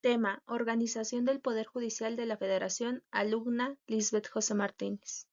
Tema: Organización del Poder Judicial de la Federación. Alumna: Lisbeth José Martínez.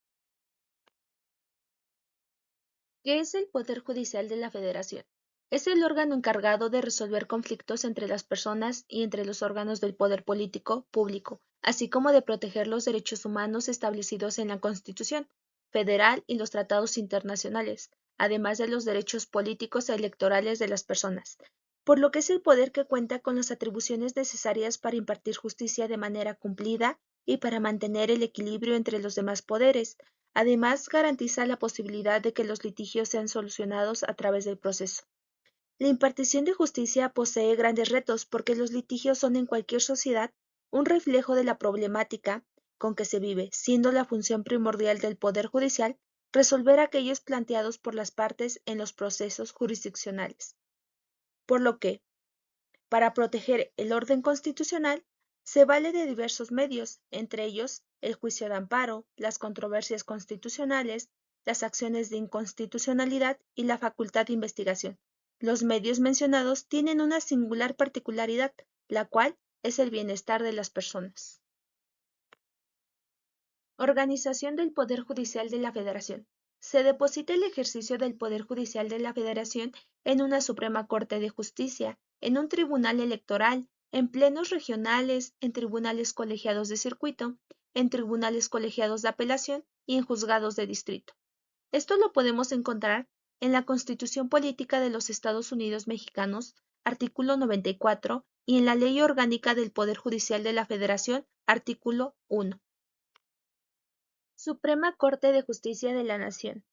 ¿Qué es el Poder Judicial de la Federación? Es el órgano encargado de resolver conflictos entre las personas y entre los órganos del poder político público, así como de proteger los derechos humanos establecidos en la Constitución Federal y los tratados internacionales, además de los derechos políticos e electorales de las personas, por lo que es el poder que cuenta con las atribuciones necesarias para impartir justicia de manera cumplida y para mantener el equilibrio entre los demás poderes. Además, garantiza la posibilidad de que los litigios sean solucionados a través del proceso. La impartición de justicia posee grandes retos porque los litigios son en cualquier sociedad un reflejo de la problemática con que se vive, siendo la función primordial del Poder Judicial resolver aquellos planteados por las partes en los procesos jurisdiccionales. Por lo que, para proteger el orden constitucional, se vale de diversos medios, entre ellos el juicio de amparo, las controversias constitucionales, las acciones de inconstitucionalidad y la facultad de investigación. Los medios mencionados tienen una singular particularidad, la cual es el bienestar de las personas. Organización del Poder Judicial de la Federación. Se deposita el ejercicio del Poder Judicial de la Federación en una Suprema Corte de Justicia, en un tribunal electoral, en plenos regionales, en tribunales colegiados de circuito, en tribunales colegiados de apelación y en juzgados de distrito. Esto lo podemos encontrar en la Constitución Política de los Estados Unidos Mexicanos, artículo 94, y en la Ley Orgánica del Poder Judicial de la Federación, artículo 1. Suprema Corte de Justicia de la Nación,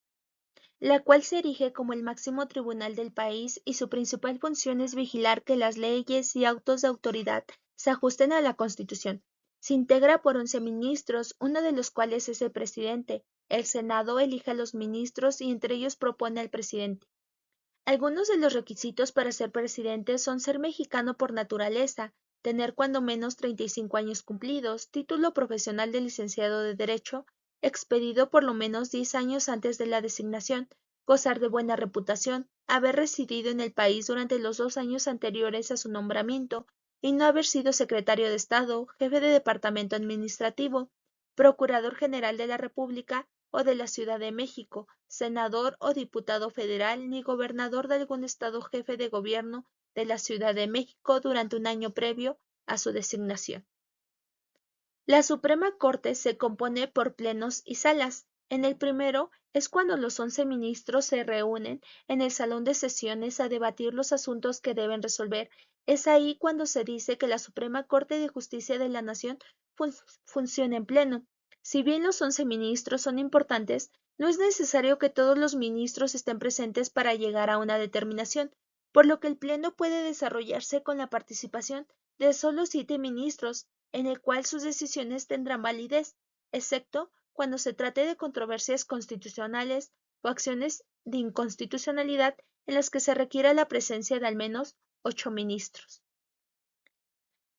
la cual se erige como el máximo tribunal del país y su principal función es vigilar que las leyes y autos de autoridad se ajusten a la Constitución. Se integra por 11 ministros, uno de los cuales es el presidente. El Senado elige a los ministros y entre ellos propone al presidente. Algunos de los requisitos para ser presidente son ser mexicano por naturaleza, tener cuando menos 35 años cumplidos, título profesional de licenciado de Derecho, expedido por lo menos 10 años antes de la designación, gozar de buena reputación, haber residido en el país durante los 2 años anteriores a su nombramiento y no haber sido secretario de Estado, jefe de departamento administrativo, procurador general de la República o de la Ciudad de México, senador o diputado federal ni gobernador de algún estado jefe de gobierno de la Ciudad de México durante un año previo a su designación. La Suprema Corte se compone por plenos y salas. En el primero es cuando los 11 ministros se reúnen en el salón de sesiones a debatir los asuntos que deben resolver. Es ahí cuando se dice que la Suprema Corte de Justicia de la Nación funciona en pleno. Si bien los 11 ministros son importantes, no es necesario que todos los ministros estén presentes para llegar a una determinación, por lo que el pleno puede desarrollarse con la participación de solo 7 ministros, en el cual sus decisiones tendrán validez, excepto cuando se trate de controversias constitucionales o acciones de inconstitucionalidad en las que se requiera la presencia de al menos 8 ministros.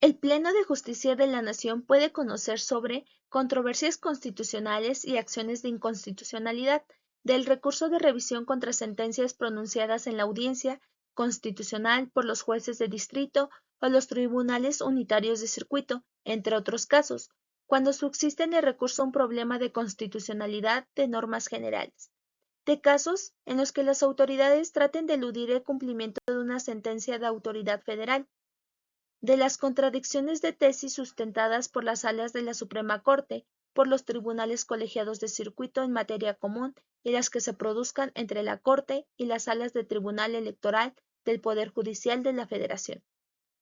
El Pleno de Justicia de la Nación puede conocer sobre controversias constitucionales y acciones de inconstitucionalidad, del recurso de revisión contra sentencias pronunciadas en la audiencia constitucional por los jueces de distrito o los tribunales unitarios de circuito, entre otros casos, cuando subsiste en el recurso un problema de constitucionalidad de normas generales, de casos en los que las autoridades traten de eludir el cumplimiento de una sentencia de autoridad federal, de las contradicciones de tesis sustentadas por las salas de la Suprema Corte, por los tribunales colegiados de circuito en materia común y las que se produzcan entre la Corte y las salas de Tribunal Electoral del Poder Judicial de la Federación,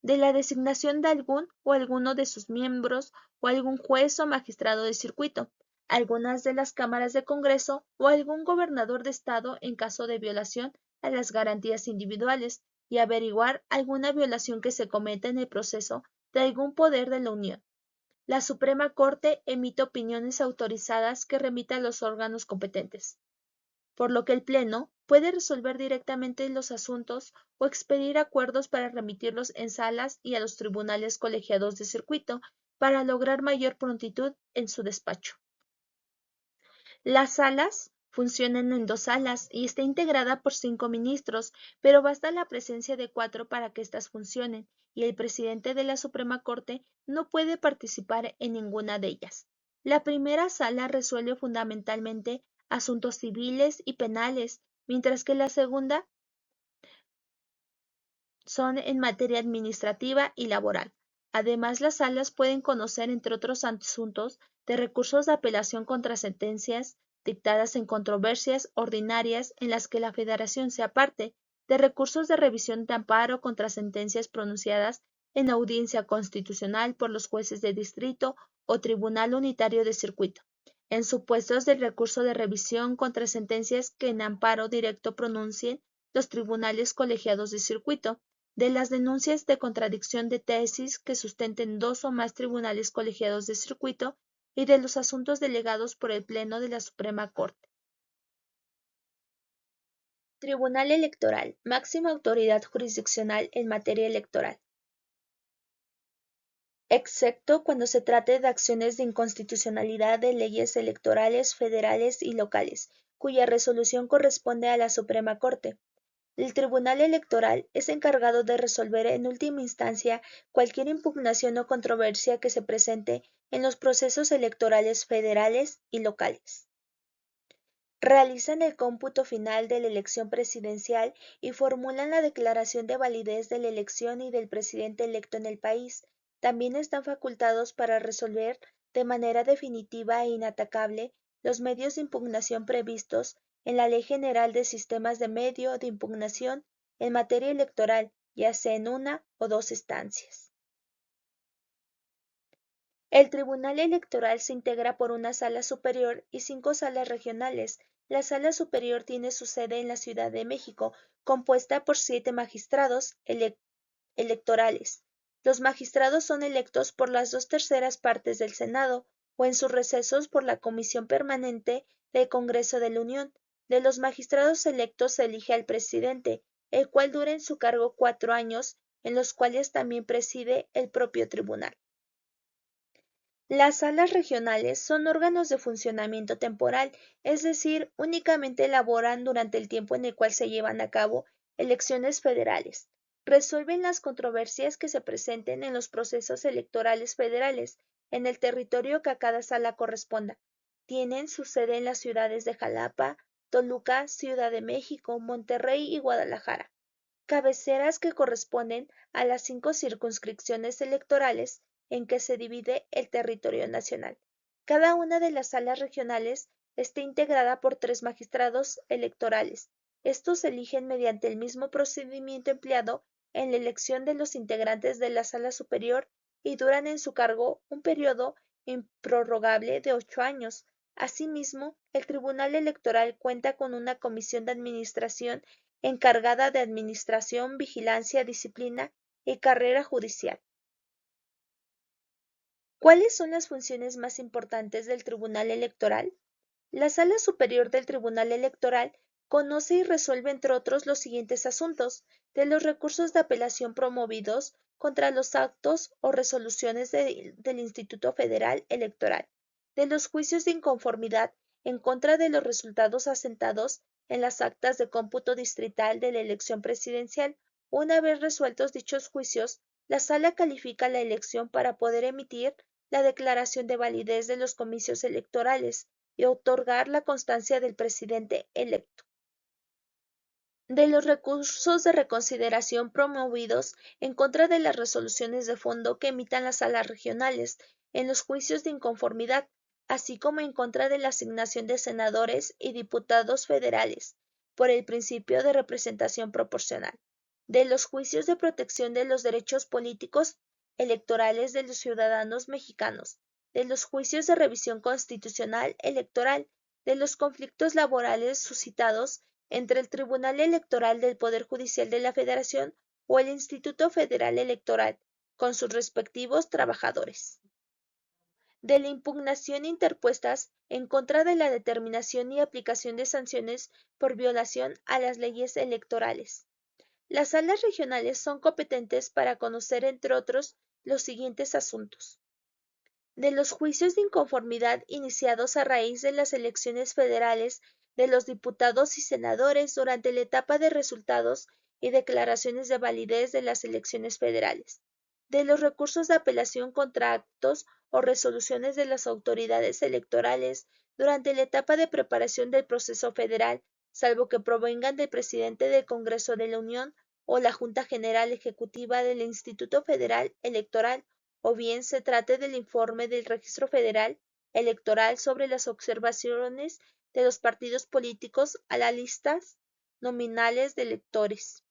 de la designación de algún o alguno de sus miembros o algún juez o magistrado de circuito, algunas de las cámaras de Congreso o algún gobernador de Estado en caso de violación a las garantías individuales, y averiguar alguna violación que se cometa en el proceso de algún poder de la Unión. La Suprema Corte emite opiniones autorizadas que remite a los órganos competentes, por lo que el Pleno puede resolver directamente los asuntos o expedir acuerdos para remitirlos en salas y a los tribunales colegiados de circuito para lograr mayor prontitud en su despacho. Las salas Funcionan en 2 salas y está integrada por 5 ministros, pero basta la presencia de 4 para que éstas funcionen, y el presidente de la Suprema Corte no puede participar en ninguna de ellas. La primera sala resuelve fundamentalmente asuntos civiles y penales, mientras que la segunda son en materia administrativa y laboral. Además, las salas pueden conocer, entre otros asuntos, de recursos de apelación contra sentencias dictadas en controversias ordinarias en las que la Federación sea parte, de recursos de revisión de amparo contra sentencias pronunciadas en audiencia constitucional por los jueces de distrito o Tribunal Unitario de Circuito, en supuestos del recurso de revisión contra sentencias que en amparo directo pronuncien los tribunales colegiados de circuito, de las denuncias de contradicción de tesis que sustenten 2 o más tribunales colegiados de circuito y de los asuntos delegados por el Pleno de la Suprema Corte. Tribunal Electoral, máxima autoridad jurisdiccional en materia electoral. Excepto cuando se trate de acciones de inconstitucionalidad de leyes electorales federales y locales, cuya resolución corresponde a la Suprema Corte. El Tribunal Electoral es encargado de resolver en última instancia cualquier impugnación o controversia que se presente en los procesos electorales federales y locales. Realizan el cómputo final de la elección presidencial y formulan la declaración de validez de la elección y del presidente electo en el país. También están facultados para resolver de manera definitiva e inatacable los medios de impugnación previstos en la Ley General de Sistemas de Medio de Impugnación en materia electoral, ya sea en 1 o 2 instancias. El Tribunal Electoral se integra por una sala superior y 5 salas regionales. La sala superior tiene su sede en la Ciudad de México, compuesta por 7 magistrados electorales. Los magistrados son electos por las 2/3 partes del Senado o en sus recesos por la Comisión Permanente del Congreso de la Unión. De los magistrados electos se elige al presidente, el cual dura en su cargo 4 años, en los cuales también preside el propio tribunal. Las salas regionales son órganos de funcionamiento temporal, es decir, únicamente laboran durante el tiempo en el cual se llevan a cabo elecciones federales. Resuelven las controversias que se presenten en los procesos electorales federales, en el territorio que a cada sala corresponda. Tienen su sede en las ciudades de Jalapa, Toluca, Ciudad de México, Monterrey y Guadalajara, cabeceras que corresponden a las 5 circunscripciones electorales en que se divide el territorio nacional. Cada una de las salas regionales está integrada por 3 magistrados electorales. Estos se eligen mediante el mismo procedimiento empleado en la elección de los integrantes de la sala superior y duran en su cargo un periodo improrrogable de 8 años. Asimismo, el Tribunal Electoral cuenta con una comisión de administración encargada de administración, vigilancia, disciplina y carrera judicial. ¿Cuáles son las funciones más importantes del Tribunal Electoral? La Sala Superior del Tribunal Electoral conoce y resuelve, entre otros, los siguientes asuntos: de los recursos de apelación promovidos contra los actos o resoluciones del Instituto Federal Electoral, de los juicios de inconformidad en contra de los resultados asentados en las actas de cómputo distrital de la elección presidencial. Una vez resueltos dichos juicios, la Sala califica la elección para poder emitir la declaración de validez de los comicios electorales y otorgar la constancia del presidente electo. De los recursos de reconsideración promovidos en contra de las resoluciones de fondo que emitan las salas regionales en los juicios de inconformidad, así como en contra de la asignación de senadores y diputados federales por el principio de representación proporcional. De los juicios de protección de los derechos políticos electorales de los ciudadanos mexicanos, de los juicios de revisión constitucional electoral, de los conflictos laborales suscitados entre el Tribunal Electoral del Poder Judicial de la Federación o el Instituto Federal Electoral, con sus respectivos trabajadores. De la impugnación interpuestas en contra de la determinación y aplicación de sanciones por violación a las leyes electorales. Las salas regionales son competentes para conocer, entre otros, los siguientes asuntos: de los juicios de inconformidad iniciados a raíz de las elecciones federales de los diputados y senadores durante la etapa de resultados y declaraciones de validez de las elecciones federales, de los recursos de apelación contra actos o resoluciones de las autoridades electorales durante la etapa de preparación del proceso federal, salvo que provengan del presidente del Congreso de la Unión o la Junta General Ejecutiva del Instituto Federal Electoral, o bien se trate del informe del Registro Federal Electoral sobre las observaciones de los partidos políticos a las listas nominales de electores,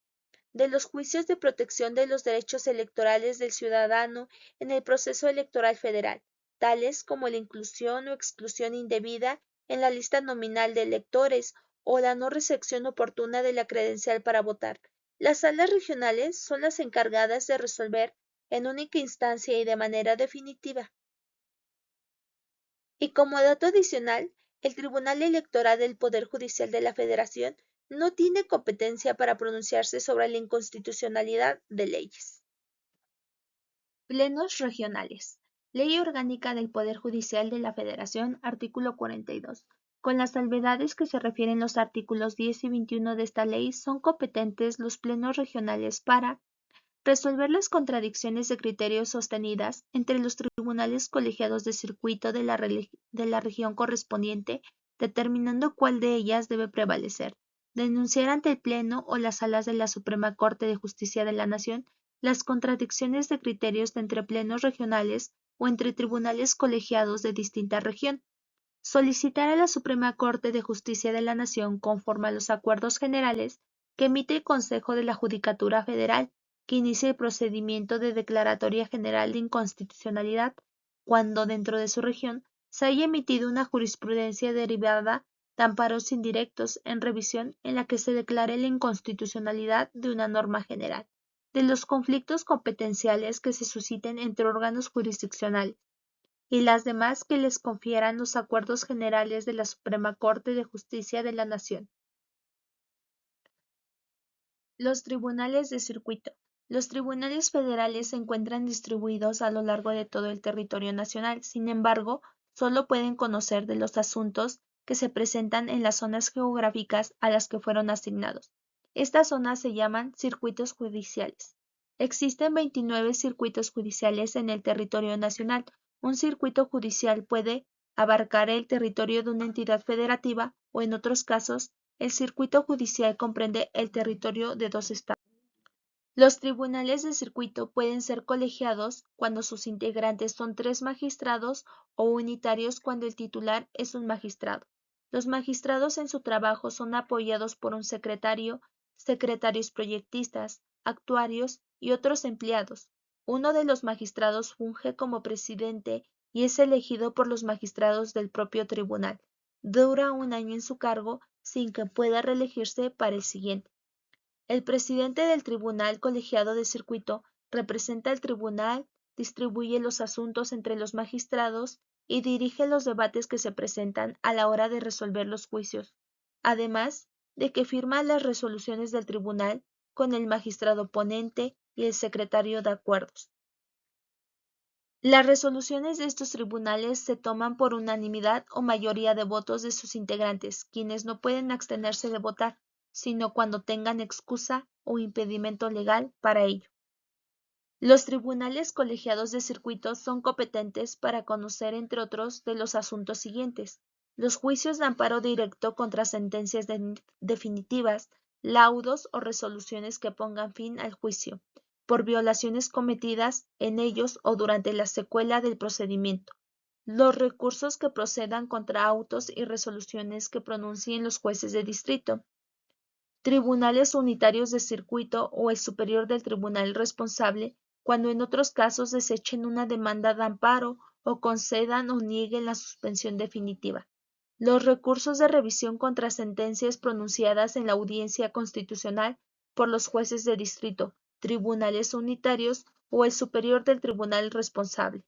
de los juicios de protección de los derechos electorales del ciudadano en el proceso electoral federal, tales como la inclusión o exclusión indebida en la lista nominal de electores o la no recepción oportuna de la credencial para votar. Las salas regionales son las encargadas de resolver en única instancia y de manera definitiva. Y como dato adicional, el Tribunal Electoral del Poder Judicial de la Federación no tiene competencia para pronunciarse sobre la inconstitucionalidad de leyes. Plenos regionales. Ley Orgánica del Poder Judicial de la Federación, artículo 42. Con las salvedades que se refieren los artículos 10 y 21 de esta ley, son competentes los plenos regionales para resolver las contradicciones de criterios sostenidas entre los tribunales colegiados de circuito de la región correspondiente, determinando cuál de ellas debe prevalecer, denunciar ante el Pleno o las salas de la Suprema Corte de Justicia de la Nación las contradicciones de criterios entre plenos regionales o entre tribunales colegiados de distinta región, solicitar a la Suprema Corte de Justicia de la Nación, conforme a los acuerdos generales que emite el Consejo de la Judicatura Federal, que inicie el procedimiento de declaratoria general de inconstitucionalidad cuando dentro de su región se haya emitido una jurisprudencia derivada de amparos indirectos en revisión en la que se declare la inconstitucionalidad de una norma general, de los conflictos competenciales que se susciten entre órganos jurisdiccionales y las demás que les confieran los acuerdos generales de la Suprema Corte de Justicia de la Nación. Los tribunales de circuito. Los tribunales federales se encuentran distribuidos a lo largo de todo el territorio nacional, sin embargo, solo pueden conocer de los asuntos que se presentan en las zonas geográficas a las que fueron asignados. Estas zonas se llaman circuitos judiciales. Existen 29 circuitos judiciales en el territorio nacional. Un circuito judicial puede abarcar el territorio de una entidad federativa o, en otros casos, el circuito judicial comprende el territorio de 2 estados. Los tribunales de circuito pueden ser colegiados cuando sus integrantes son 3 magistrados o unitarios cuando el titular es un magistrado. Los magistrados en su trabajo son apoyados por un secretario, secretarios proyectistas, actuarios y otros empleados. Uno de los magistrados funge como presidente y es elegido por los magistrados del propio tribunal. Dura 1 año en su cargo sin que pueda reelegirse para el siguiente. El presidente del tribunal colegiado de circuito representa al tribunal, distribuye los asuntos entre los magistrados y dirige los debates que se presentan a la hora de resolver los juicios, además de que firma las resoluciones del tribunal con el magistrado ponente y el secretario de acuerdos. Las resoluciones de estos tribunales se toman por unanimidad o mayoría de votos de sus integrantes, quienes no pueden abstenerse de votar, sino cuando tengan excusa o impedimento legal para ello. Los tribunales colegiados de circuito son competentes para conocer, entre otros, de los asuntos siguientes: los juicios de amparo directo contra sentencias definitivas, laudos o resoluciones que pongan fin al juicio, por violaciones cometidas en ellos o durante la secuela del procedimiento, los recursos que procedan contra autos y resoluciones que pronuncien los jueces de distrito, tribunales unitarios de circuito o el superior del tribunal responsable cuando en otros casos desechen una demanda de amparo o concedan o nieguen la suspensión definitiva, los recursos de revisión contra sentencias pronunciadas en la audiencia constitucional por los jueces de distrito, tribunales unitarios o el superior del tribunal responsable.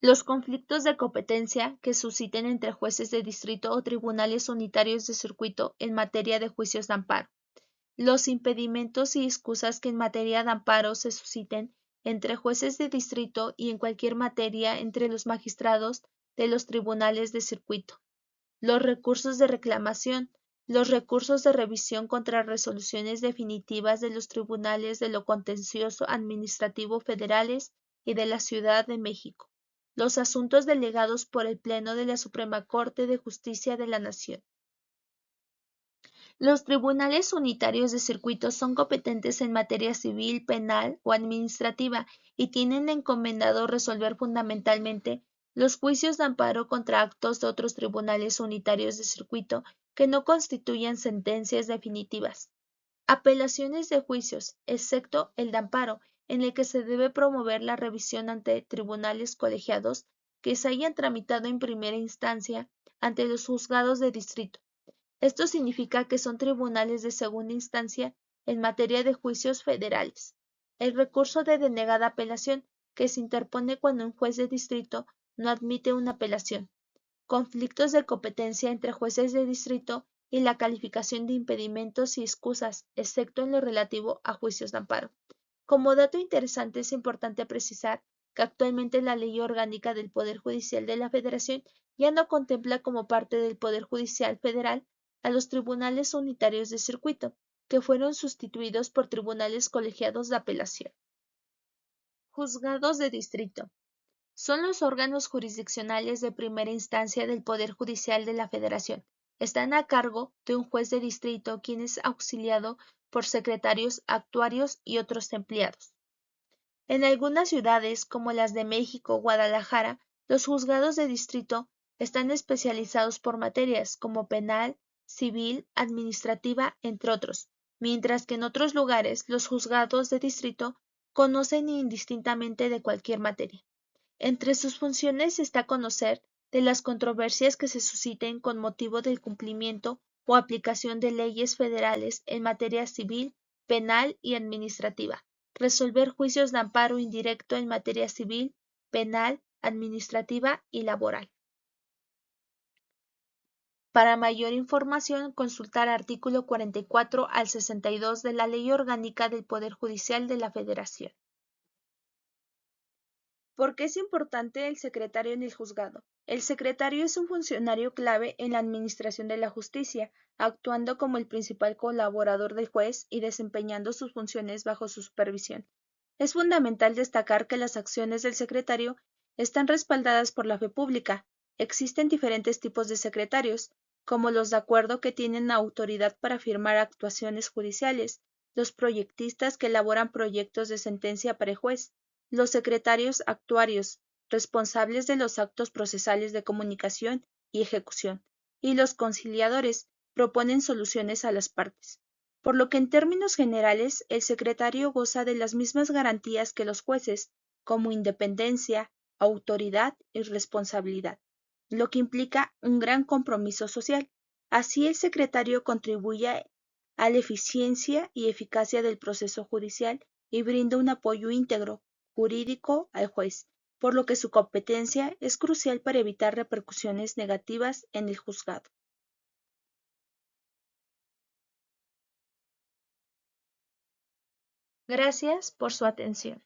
Los conflictos de competencia que susciten entre jueces de distrito o tribunales unitarios de circuito en materia de juicios de amparo. Los impedimentos y excusas que en materia de amparo se susciten entre jueces de distrito y en cualquier materia entre los magistrados de los tribunales de circuito. los recursos de reclamación, los recursos de revisión contra resoluciones definitivas de los tribunales de lo contencioso administrativo federales y de la Ciudad de México, los asuntos delegados por el Pleno de la Suprema Corte de Justicia de la Nación. Los tribunales unitarios de circuito son competentes en materia civil, penal o administrativa y tienen encomendado resolver fundamentalmente los juicios de amparo contra actos de otros tribunales unitarios de circuito que no constituyan sentencias definitivas. Apelaciones de juicios, excepto el de amparo, en el que se debe promover la revisión ante tribunales colegiados que se hayan tramitado en primera instancia ante los juzgados de distrito. Esto significa que son tribunales de segunda instancia en materia de juicios federales. El recurso de denegada apelación, que se interpone cuando un juez de distrito no admite una apelación. Conflictos de competencia entre jueces de distrito y la calificación de impedimentos y excusas, excepto en lo relativo a juicios de amparo. Como dato interesante, es importante precisar que actualmente la Ley Orgánica del Poder Judicial de la Federación ya no contempla como parte del Poder Judicial Federal a los tribunales unitarios de circuito, que fueron sustituidos por tribunales colegiados de apelación. Juzgados de distrito. Son los órganos jurisdiccionales de primera instancia del Poder Judicial de la Federación. Están a cargo de un juez de distrito, quien es auxiliado por secretarios, actuarios y otros empleados. En algunas ciudades, como las de México o Guadalajara, los juzgados de distrito están especializados por materias como penal, civil, administrativa, entre otros, mientras que en otros lugares los juzgados de distrito conocen indistintamente de cualquier materia. Entre sus funciones está conocer de las controversias que se susciten con motivo del cumplimiento o aplicación de leyes federales en materia civil, penal y administrativa, resolver juicios de amparo indirecto en materia civil, penal, administrativa y laboral. Para mayor información, consultar artículo 44 al 62 de la Ley Orgánica del Poder Judicial de la Federación. ¿Por qué es importante el secretario en el juzgado? El secretario es un funcionario clave en la administración de la justicia, actuando como el principal colaborador del juez y desempeñando sus funciones bajo su supervisión. Es fundamental destacar que las acciones del secretario están respaldadas por la fe pública. Existen diferentes tipos de secretarios, como los de acuerdo que tienen autoridad para firmar actuaciones judiciales, los proyectistas que elaboran proyectos de sentencia para el juez, los secretarios actuarios, responsables de los actos procesales de comunicación y ejecución, y los conciliadores, proponen soluciones a las partes. Por lo que en términos generales, el secretario goza de las mismas garantías que los jueces, como independencia, autoridad y responsabilidad, lo que implica un gran compromiso social. Así, el secretario contribuye a la eficiencia y eficacia del proceso judicial y brinda un apoyo íntegro, jurídico al juez, por lo que su competencia es crucial para evitar repercusiones negativas en el juzgado. Gracias por su atención.